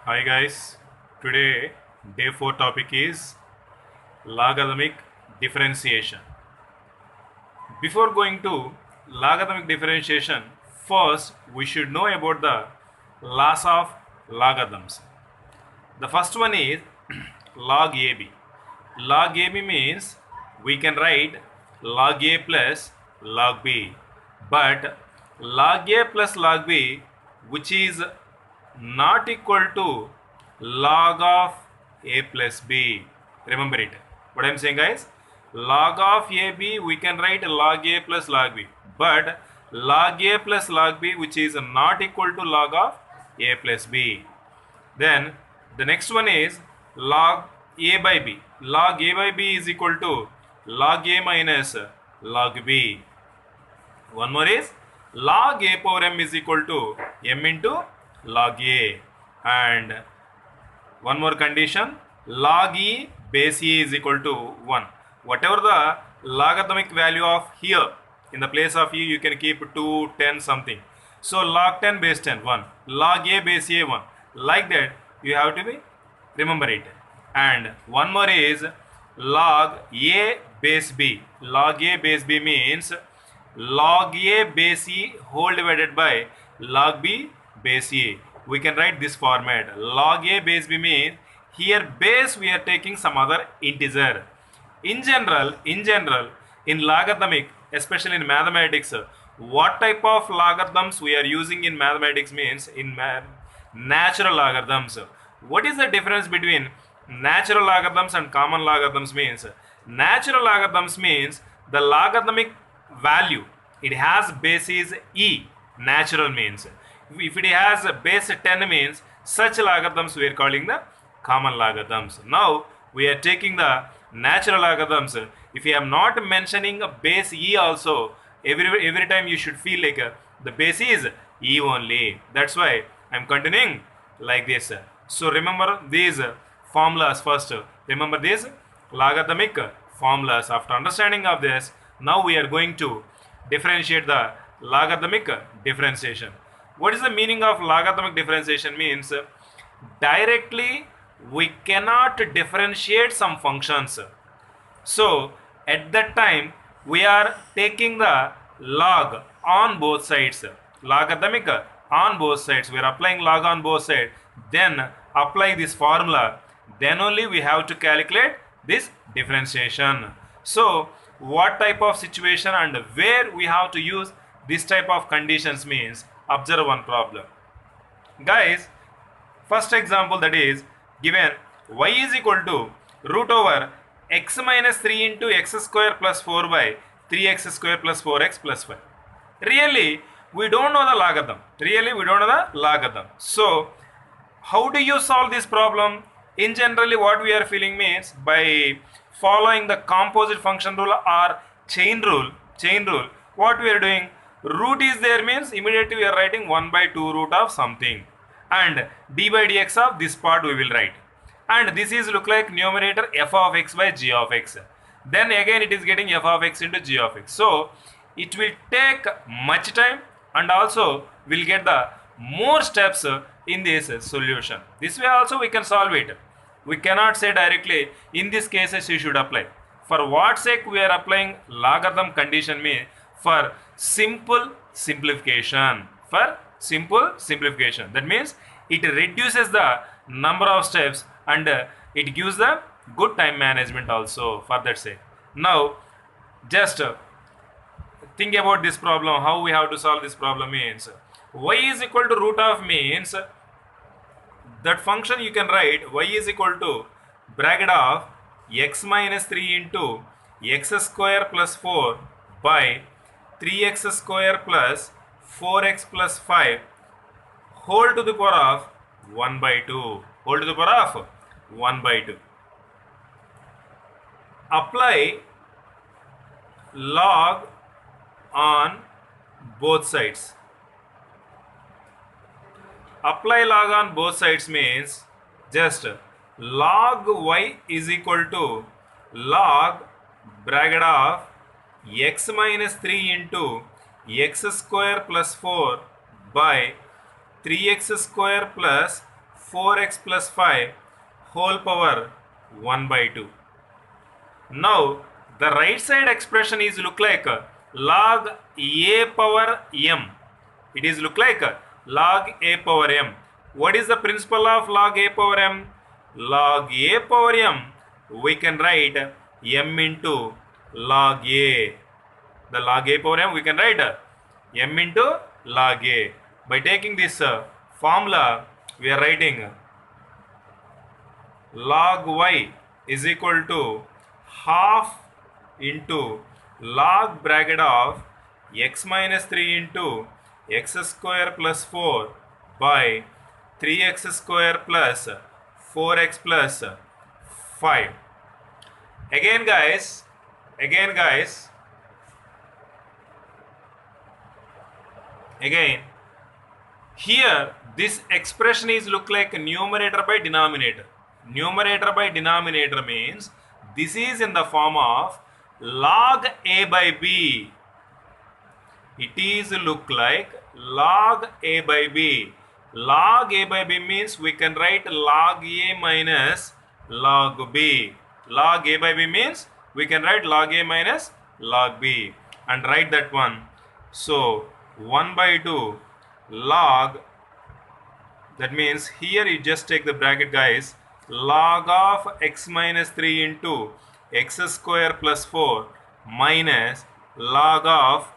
Hi guys, today day 4 topic is logarithmic differentiation. Before going to logarithmic differentiation, first we should know about the laws of logarithms. The first one is log AB. Log AB means we can write log A plus log B, but log A plus log B, which is not equal to log of A plus B. Remember it. What I am saying, guys? Log of AB we can write log A plus log B, but log A plus log B, which is not equal to log of A plus B. Then the next one is log A by B. Log A by B is equal to log A minus log B. One more is log A power m is equal to m into log A. And one more condition, log E base E is equal to 1. Whatever the logarithmic value of here, in the place of E you can keep 2, 10 something. So log 10 base 10, 1. Log A base A 1. Like that you have to be remember it. And one more is log A base B. Log A base B means log A base E whole divided by log B base E. We can write this format. Log A base B means here base we are taking some other integer. In general, in logarithmic, especially in mathematics, what type of logarithms we are using in mathematics means in natural logarithms. What is the difference between natural logarithms and common logarithms means? Natural logarithms means the logarithmic value, it has base is E, natural means. If it has a base 10 means such logarithms we are calling the common logarithms. Now we are taking the natural logarithms. If you am not mentioning a base E also, every time you should feel like the base is E only. That's why I am continuing like this. So remember these formulas first. Remember these logarithmic formulas. After understanding of this, now we are going to differentiate the logarithmic differentiation. What is the meaning of logarithmic differentiation means? Directly we cannot differentiate some functions. So at that time we are taking the log on both sides. Logarithmic on both sides. We are applying log on both sides. Then apply this formula. Then only we have to calculate this differentiation. So what type of situation and where we have to use this type of conditions means, observe one problem. Guys, first example, that is given y is equal to root over x minus 3 into x square plus 4 by 3x square plus 4x plus 5. Really, we don't know the logarithm. So, how do you solve this problem? In generally, what we are feeling means by following the composite function rule or chain rule. What we are doing? Root is there means immediately we are writing 1 by 2 root of something, and d by dx of this part we will write, and this is look like numerator f of x by g of x. Then again it is getting f of x into g of x. So it will take much time and also will get the more steps in this solution. This way also we can solve it. We cannot say directly in these cases you should apply. For what sake we are applying logarithm condition means for simple simplification. That means it reduces the number of steps and it gives the good time management also for that sake. Now just think about this problem. How we have to solve this problem means y is equal to root of means that function you can write y is equal to bracket of x minus 3 into x square plus 4 by 3x square plus 4x plus 5 whole to the power of 1 by 2. Apply log on both sides. Apply log on both sides means just log y is equal to log bracket of x minus 3 into x square plus 4 by 3x square plus 4x plus 5 whole power 1 by 2. Now the right side expression is look like log a power m. It is look like log a power m. What is the principle of log a power m? Log a power m, we can write m into log a. The log a power m, we can write m into log a. By taking this formula, we are writing log y is equal to half into log bracket of x minus 3 into x square plus 4 by 3x square plus 4x plus 5. Again guys, here this expression is look like numerator by denominator. Numerator by denominator means this is in the form of log a by b. It is look like log a by b. Log a by b means we can write log a minus log b. Log a by b means we can write log a minus log b and write that one. So 1 by 2 log, that means here you just take the bracket guys, log of x minus 3 into x square plus 4 minus log of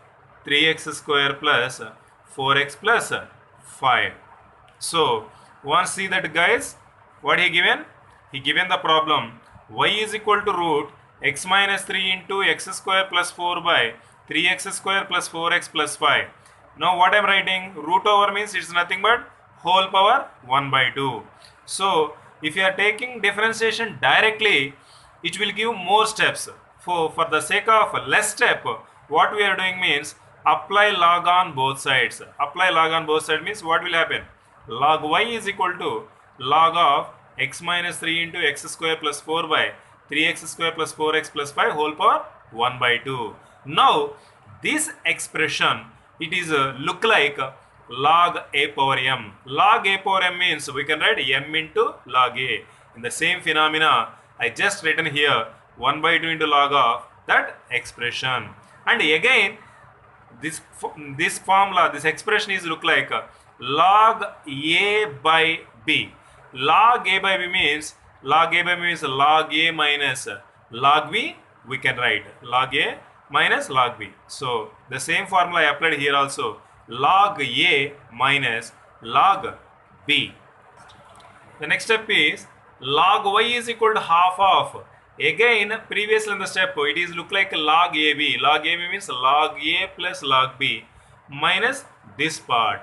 3x square plus 4x plus 5. So once see that guys, what he given? He given the problem y is equal to root x minus 3 into x square plus 4 by 3x square plus 4x plus 5. Now what I am writing, root over means it's nothing but whole power 1 by 2. So if you are taking differentiation directly, it will give more steps. For the sake of less step, what we are doing means apply log on both sides. Apply log on both sides means what will happen? Log y is equal to log of x minus 3 into x square plus 4 by 3x square plus 4x plus 5 whole power 1 by 2. Now this expression, it is look like log a power m. Log a power m means we can write m into log a. In the same phenomena, I just written here 1 by 2 into log of that expression. And again, this formula, this expression is look like log a by b. Log a by b means log a minus log b. We can write log a minus log b. So the same formula I applied here also, log a minus log b. The next step is log y is equal to half of. Again, previously in the step, it is look like log ab. Log ab means log a plus log b minus this part.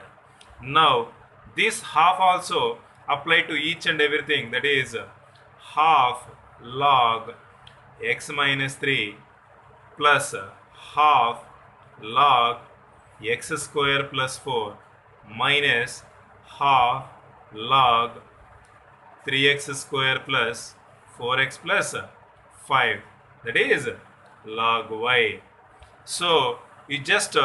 Now this half also apply to each and everything, that is half log x minus 3 plus half log x square plus 4 minus half log 3x square plus 4x plus 5, that is log y. So you just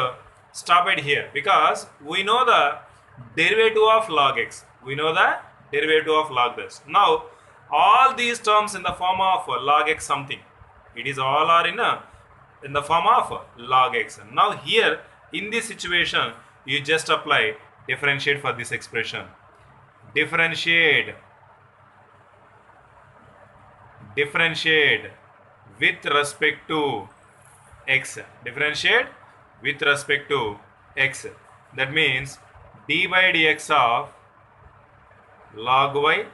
stop it here because we know the derivative of log x. We know the derivative of log this. Now all these terms in the form of log x something, it is all are in the form of log x. Now here in this situation you just apply differentiate for this expression. Differentiate with respect to x. Differentiate with respect to x. That means d by dx of log y,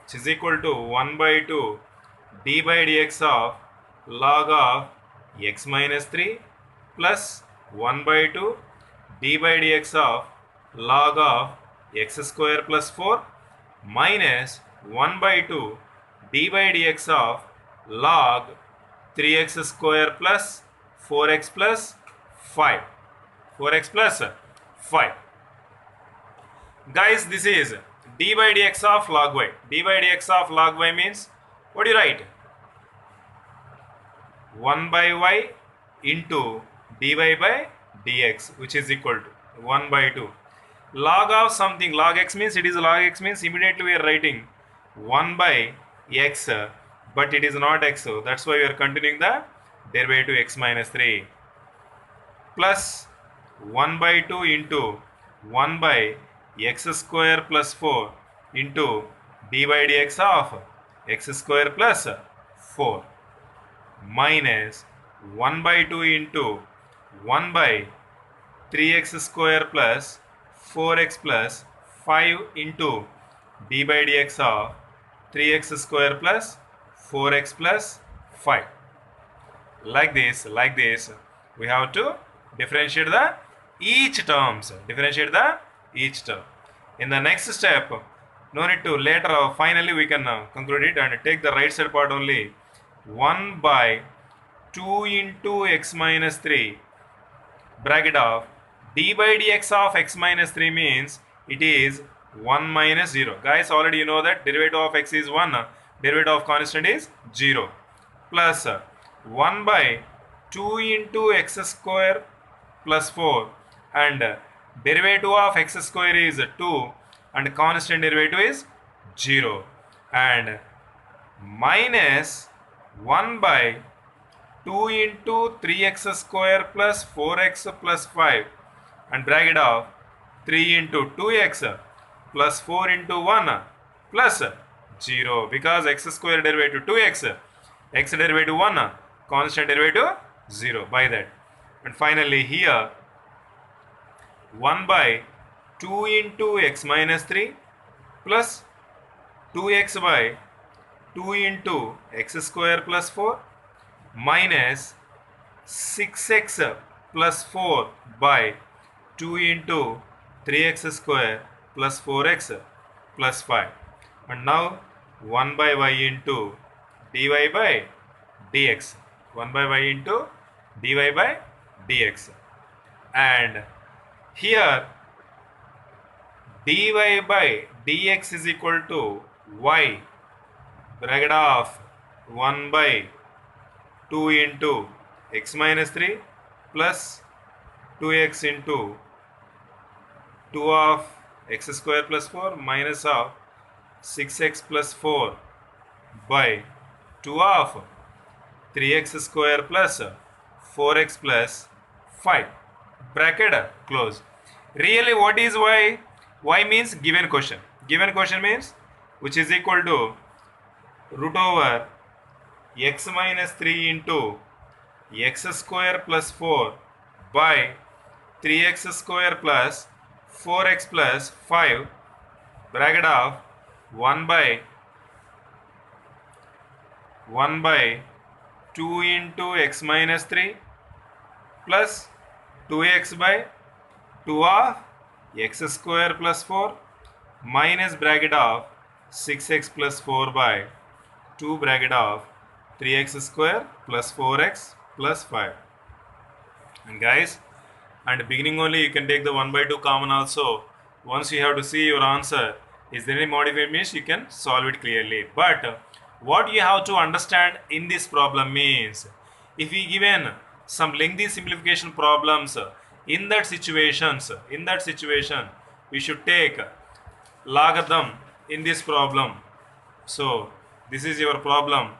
which is equal to 1 by 2 d by dx of log of x minus 3 plus 1 by 2 d by dx of log of x square plus 4 minus 1 by 2 d by dx of log 3x square plus 4x plus 5. 4x plus 5. Guys, this is d by dx of log y. d by dx of log y means, what do you write? 1 by y into dy by dx, which is equal to 1 by 2. log of something, log x means, it is log x means immediately we are writing 1 by x, but it is not x, so that's why we are continuing the derivative x minus 3 plus 1 by 2 into 1 by x square plus 4 into d by dx of x square plus 4 minus 1 by 2 into 1 by 3x square plus 4x plus 5 into d by dx of 3x square plus 4x plus 5. Like this, we have to differentiate the each terms. In the next step, no need to later, finally we can conclude it and take the right side part only. 1 by 2 into x minus 3 bracket of d by dx of x minus 3 means it is 1 minus 0. Guys, already you know that derivative of x is 1, derivative of constant is 0, plus 1 by 2 into x square plus 4, and derivative of x square is 2 and constant derivative is 0, and minus 1 by 2 into 3x square plus 4x plus 5 and bracket of 3 into 2x plus 4 into 1 plus 0, because x square derivative 2x, x derivative 1, constant derivative 0, by that. And finally here 1 by 2 into x minus 3 plus 2x by 2 into x square plus 4 minus 6x plus 4 by 2 into 3x square plus 4x plus 5, and now 1 by y into dy by dx, 1 by y into dy by dx, and here dy by dx is equal to y bracket of 1 by 2 into x minus 3 plus 2x into 2 of x square plus 4 minus of 6x plus 4 by 2 of 3x square plus 4x plus 5, bracket close. Really, what is y? Y means given question. Given question means which is equal to root over x minus 3 into x square plus 4 by 3x square plus 4x plus 5, bracket of 1 by 2 into x minus 3 plus 2x by 2 of x square plus 4 minus bracket of 6x plus 4 by 2 bracket of 3x square plus 4x plus 5. And guys, and beginning only you can take the 1 by 2 common also. Once you have to see your answer, is there any modified means you can solve it clearly. But what you have to understand in this problem means, if we given some lengthy simplification problems, in that situation we should take logarithm in this problem. So this is your problem.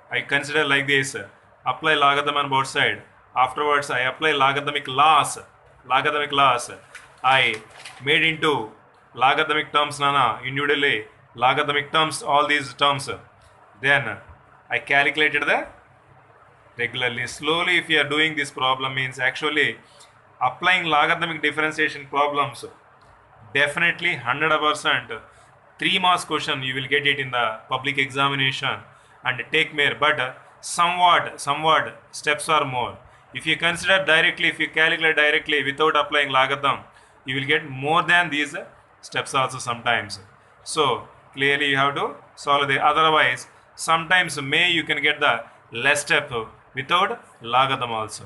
I consider like this: apply logarithm on both sides. Afterwards I apply logarithmic laws. I made into logarithmic terms individually, logarithmic terms, all these terms. Then I calculated the regularly. Slowly, if you are doing this problem means actually applying logarithmic differentiation problems, definitely 100% 3 marks question you will get it in the public examination, and take care. But somewhat steps are more. If you consider directly, if you calculate directly without applying logarithm, you will get more than these steps also sometimes. So clearly you have to solve the, otherwise sometimes you can get the less step without logarithm also.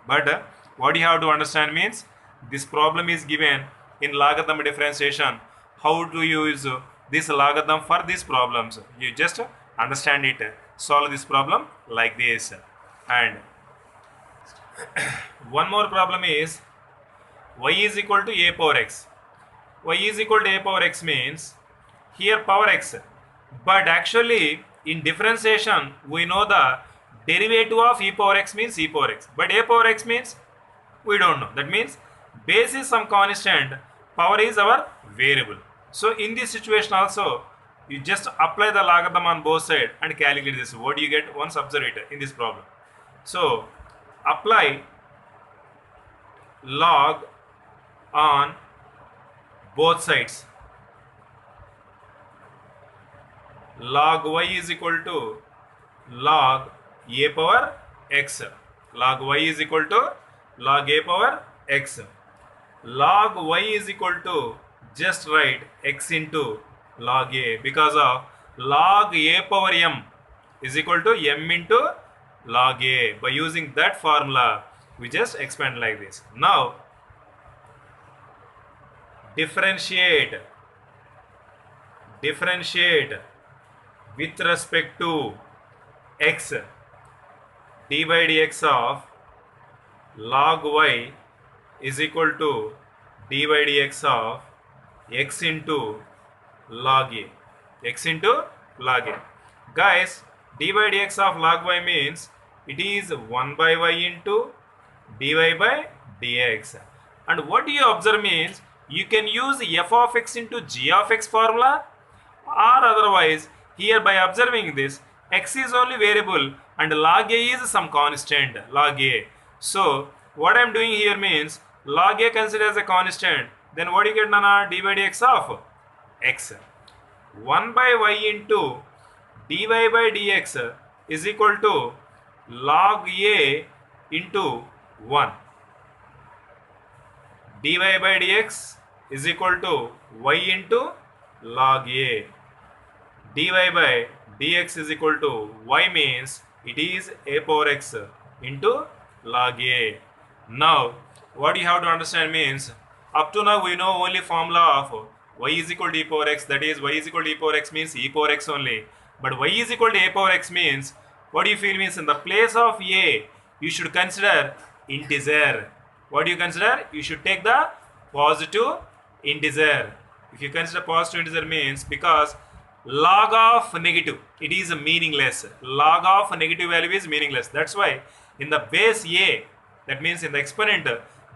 But what you have to understand means, this problem is given in logarithm differentiation. How to use this logarithm for these problems? You just understand it, solve this problem like this. And one more problem is y is equal to a power x. y is equal to a power x means here power x, but actually in differentiation we know the derivative of e power x means e power x, but a power x means we don't know. That means base is some constant, power is our variable. So in this situation also you just apply the logarithm on both sides and calculate this. What do you get? Once observe it in this problem. So apply log on both sides. Log y is equal to log a power x. Log y is equal to log a power x. Log y is equal to just write x into log a, because of log a power m is equal to m into log a. By using that formula we just expand like this. Now differentiate with respect to x, d by dx of log y is equal to d by dx of x into log a. X into log a. Guys, d by dx of log y means it is 1 by y into dy by dx. And what do you observe means you can use f of x into g of x formula, or otherwise here by observing this x is only variable and log a is some constant, log a. So what I am doing here means log a considered as a constant, then what do you get, Nana? D by dx of x. 1 by y into dy by dx is equal to log a into 1. dy by dx is equal to y into log a. dy by dx is equal to y means it is a power x into log a. Now what you have to understand means up to now we know only formula of y is equal to e power x, that is y is equal to e power x means e power x only. But y is equal to a power x means what do you feel means in the place of a you should consider integer. What do you consider? You should take the positive integer. If you consider positive integer means because log of negative it is meaningless. Log of negative value is meaningless. That's why in the base a, that means in the exponent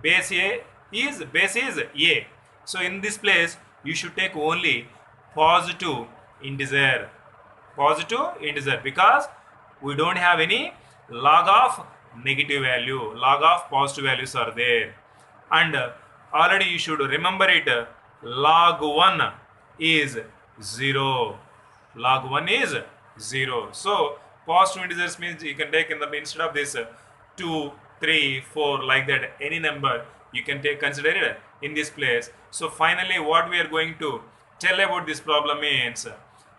base is a. So in this place you should take only positive integer. Positive integer, because we don't have any log of negative value. Log of positive values are there. And already you should remember it, log 1 is 0. Log 1 is 0. So positive integers means you can take in the instead of this 2, 3, 4 like that, any number you can take, consider it in this place. So finally what we are going to tell about this problem means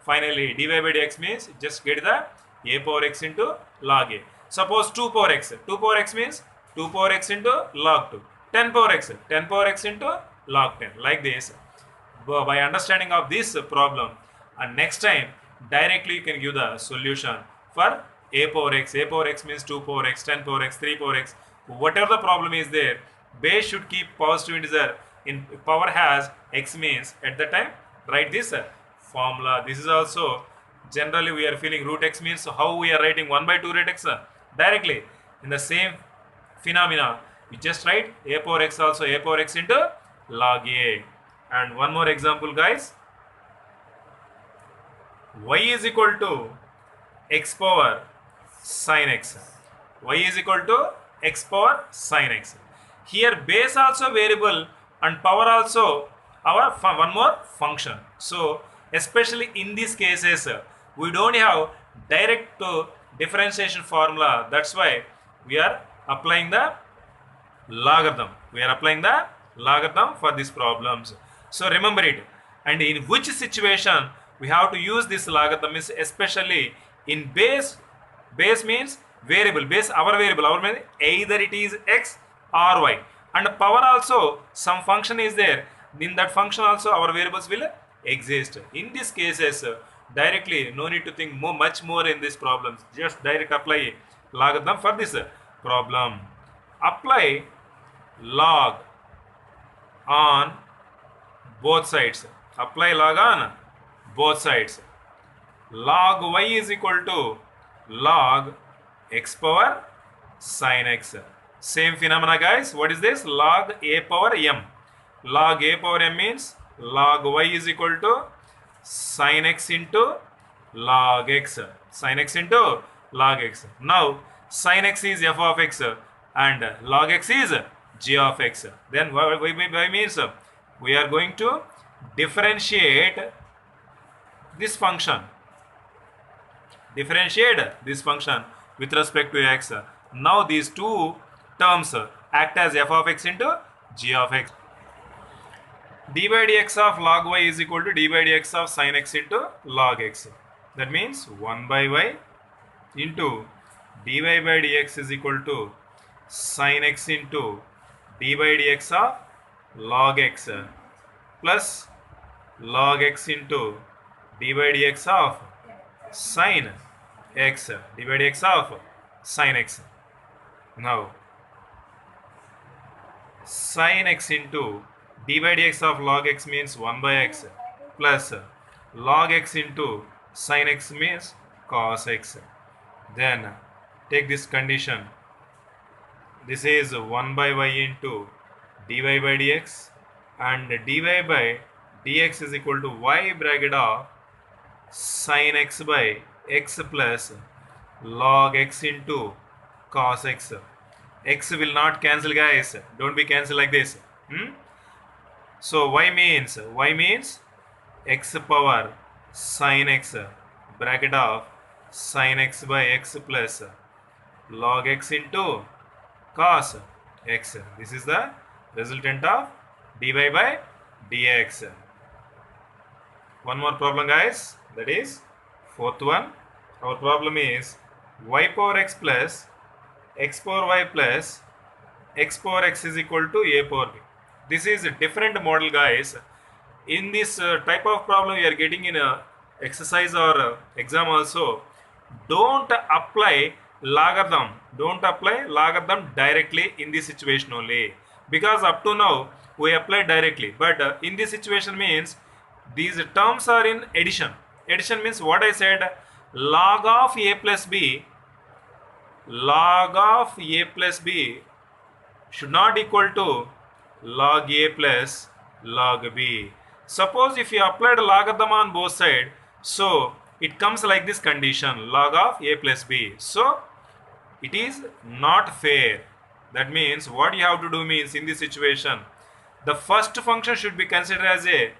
finally dy by dx means just get the a power x into log a. Suppose 2 power x. 2 power x means 2 power x into log 2. 10 power x. 10 power x into log 10. Like this. By understanding of this problem, and next time directly you can give the solution for a power x. A power x means 2 power x, 10 power x, 3 power x. Whatever the problem is there, base should keep positive integer. In power has x means at the time write this formula. This is also generally we are feeling root x means how we are writing 1 by 2 root x directly in the same phenomena. We just write a power x also a power x into log a. And one more example guys. Y is equal to x power sin x. Y is equal to x power sin x. Here base also variable and power also our one more function. So especially in these cases we don't have direct differentiation formula. That's why we are applying the logarithm. We are applying the logarithm for these problems. So remember it. And in which situation we have to use this logarithm is especially in base. Base means variable. Base our variable. Our means either it is x or y. And power also some function is there. In that function also our variables will exist. In these cases directly no need to think much more in these problems. Just direct apply logarithm for this problem. Apply log on both sides. Apply log on both sides. Log y is equal to log x power sin x. Same phenomena, guys. What is this? Log a power m. Log a power m means log y is equal to sin x into log x. Sin x into log x. Now sin x is f of x and log x is g of x. Then what means we are going to differentiate this function. Differentiate this function with respect to x. Now these two terms act as f of x into g of x. D by dx of log y is equal to d by dx of sin x into log x. That means 1 by y into dy by dx is equal to sin x into d by dx of log x plus log x into d by dx of sin x, d by dx of sin x. Now sin x into d by dx of log x means 1 by x plus log x into sin x means cos x. Then take this condition. This is 1 by y into dy by dx and dy by dx is equal to y bracket of sin x by x plus log x into cos x. X will not cancel, guys. Don't be cancel like this. So y means x power sin x bracket of sin x by x plus log x into cos x. This is the resultant of dy by dx. One more problem, guys. That is fourth one. Our problem is y power x plus x power y plus x power x is equal to a power b. This is a different model, guys. In this type of problem we are getting in a exercise or exam also. Don't apply logarithm. Don't apply logarithm directly in this situation only, because up to now we applied directly. But in this situation means these terms are in addition. Addition means what I said, log of a plus b. Log of a plus b should not equal to log a plus log b. Suppose if you applied logarithm on both sides, so it comes like this condition, log of a plus b. So it is not fair. That means what you have to do means, in this situation the first function should be considered as a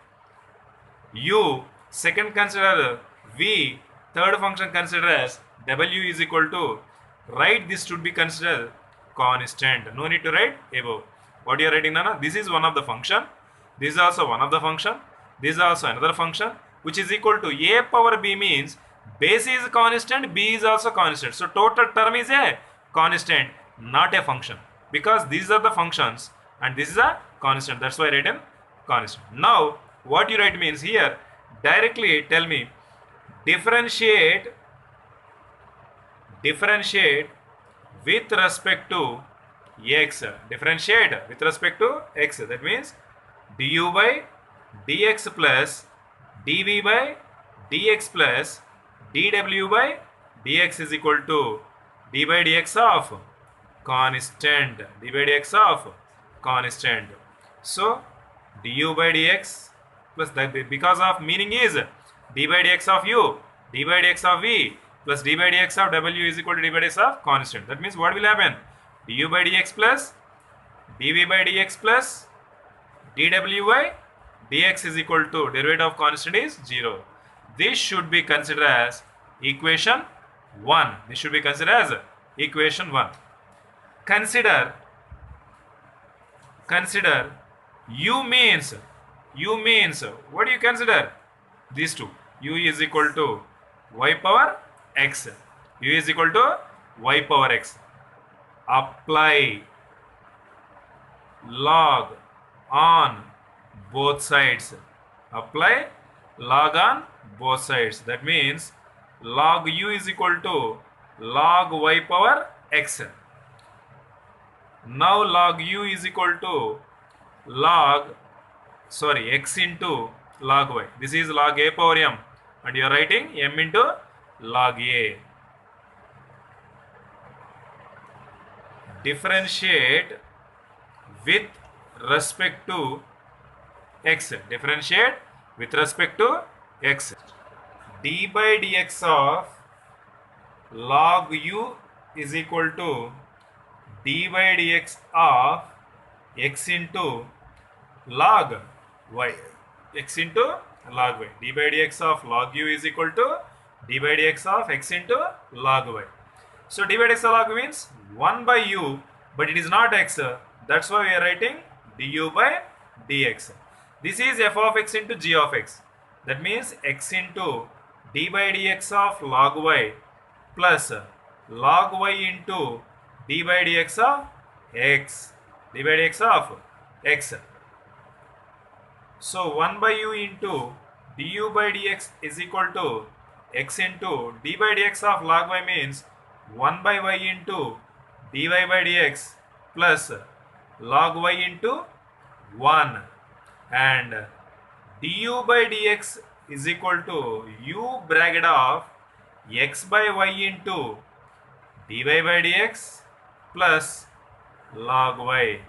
u, second consider v, third function consider as w is equal to, write this should be considered constant. No need to write above. What you are writing, Nana? This is one of the function. This is also one of the function. This is also another function, which is equal to a power b means base is constant, b is also constant. So total term is a constant, not a function, because these are the functions and this is a constant. That's why I written constant. Now what you write means, here directly tell me differentiate with respect to x. Differentiate with respect to x. That means du by dx plus dv by dx plus dw by dx is equal to d by dx of constant. D by dx of constant. So du by dx plus that, because of meaning is d by dx of u, d by dx of v plus d by dx of w is equal to d by dx of constant. That means what will happen? Du by dx plus dv by dx plus dw by dx is equal to derivative of constant is 0. This should be considered as equation 1. This should be considered as equation 1. Consider u means what do you consider? These two. U is equal to y power x. U is equal to y power x. Apply log on both sides. Apply log on both sides. That means log u is equal to log y power x. Now log u is equal to log sorry, x into log y. This is log a power m, and you are writing m into log a. Differentiate with respect to x. Differentiate with respect to x. D by dx of log u is equal to d by dx of x into log y. X into log y. D by dx of log u is equal to d by dx of x into log y. So d by dx of log u means 1 by u, but it is not x. That's why we are writing du by dx. This is f of x into g of x. That means x into d by dx of log y plus log y into d by dx of x. D by dx of x. So 1 by u into du by dx is equal to x into d by dx of log y means 1 by y into dy by dx plus log y into 1, and du by dx is equal to u bracket of x by y into dy by dx plus log y.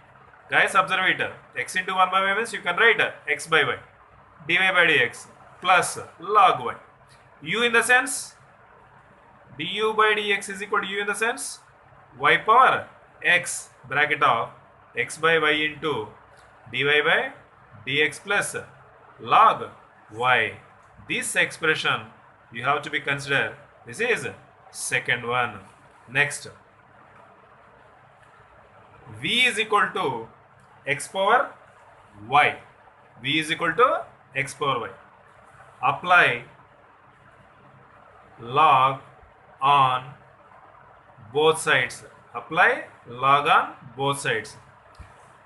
Guys, observe it. X into 1 by y means you can write x by y, dy by dx plus log y. U in the sense du by dx is equal to u in the sense y power x bracket of x by y into dy by dx plus log y. This expression you have to be considered. This is second one. Next, v is equal to x power y. V is equal to x power y. Apply log on both sides. Apply log on both sides.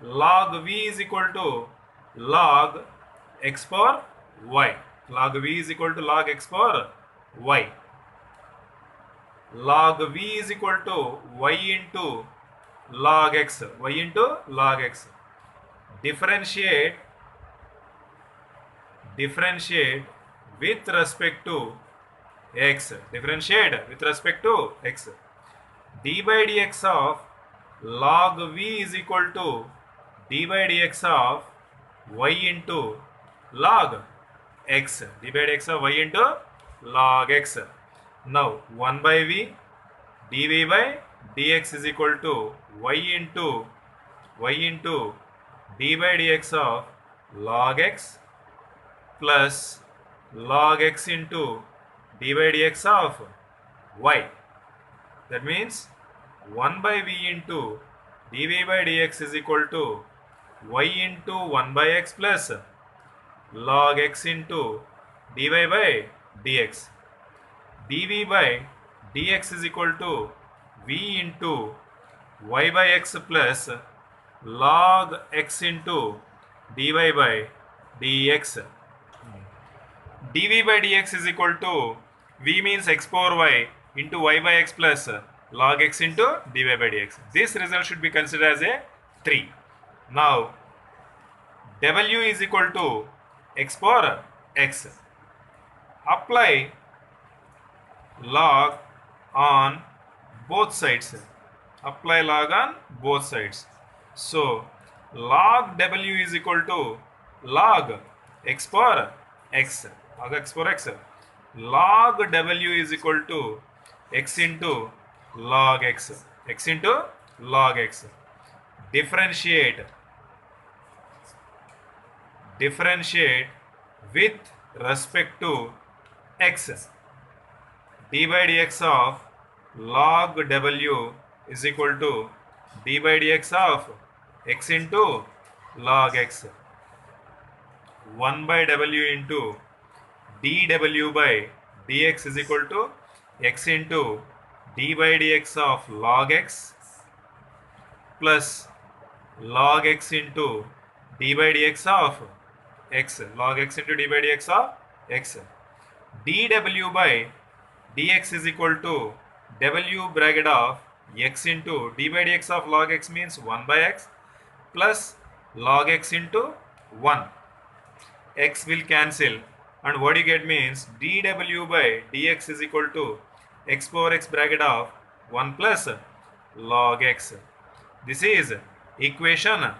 Log v is equal to log x power y. Log v is equal to log x power y. Log v is equal to y into log x. Y into log x. Differentiate with respect to x. Differentiate with respect to x. D by dx of log v is equal to d by dx of y into log x. D by dx of y into log x. Now 1 by v dv by dx is equal to y into d by dx of log x plus log x into d by dx of y. That means 1 by v into dv by dx is equal to y into 1 by x plus log x into dy by dx. dv by dx is equal to v into y by x plus log x into dy by dx. dv by dx is equal to v means x power y into y by x plus log x into dy by dx. This result should be considered as a 3. Now w is equal to x power x. Apply log on both sides. Apply log on both sides. So log w is equal to log x power x. Log x power x. Log w is equal to x into log x. X into log x. Differentiate with respect to x. d by dx of log w is equal to d by dx of x into log x. 1 by w into dw by dx is equal to x into d by dx of log x plus log x into d by dx of x. Log x into d by dx of x. dw by dx is equal to w bracket of x into d by dx of log x means 1 by x plus log x into 1. x will cancel, and what you get means dw by dx is equal to x power x bracket of 1 plus log x. This is equation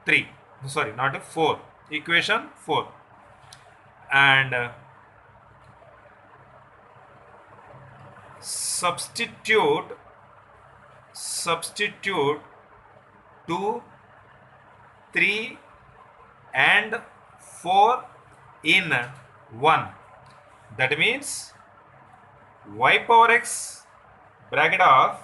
3, sorry, not 4, equation 4. And substitute 2, 3 and 4 in 1. That means y power x bracket of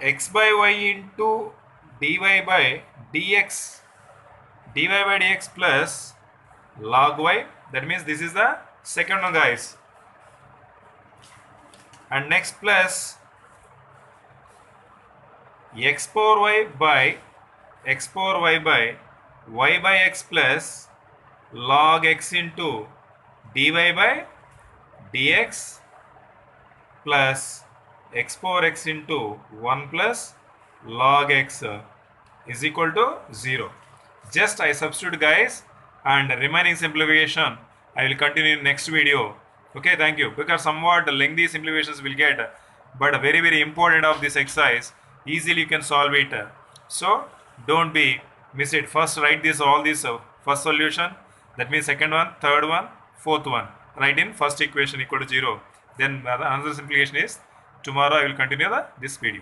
x by y into dy by dx plus log y. That means this is the second one, guys. And next plus x power y by y by x plus log x into dy by dx plus x power x into 1 plus log x is equal to 0. Just I substitute, guys, and remaining simplification I will continue in next video. Okay, thank you. Because somewhat lengthy simplifications will get, but very important of this exercise, easily you can solve it. So don't be miss it. First write this all this first solution, that means second one, third one, fourth one, write in first equation equal to 0. Then another simplification is tomorrow I will continue this video.